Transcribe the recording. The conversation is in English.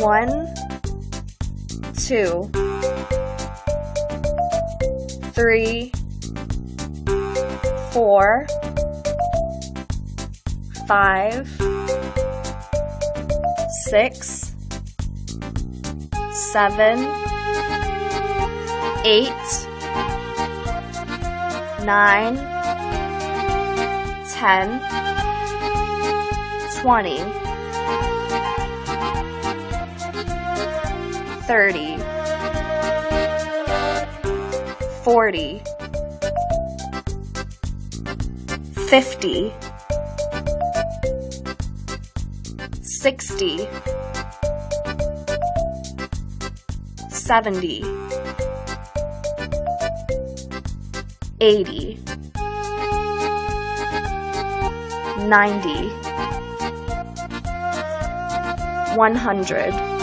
1, 2, 3, 4, 5, 6, 7, 8, 9, 10, 20, 30, 40, 50, 60, 70, 80, 90, 100,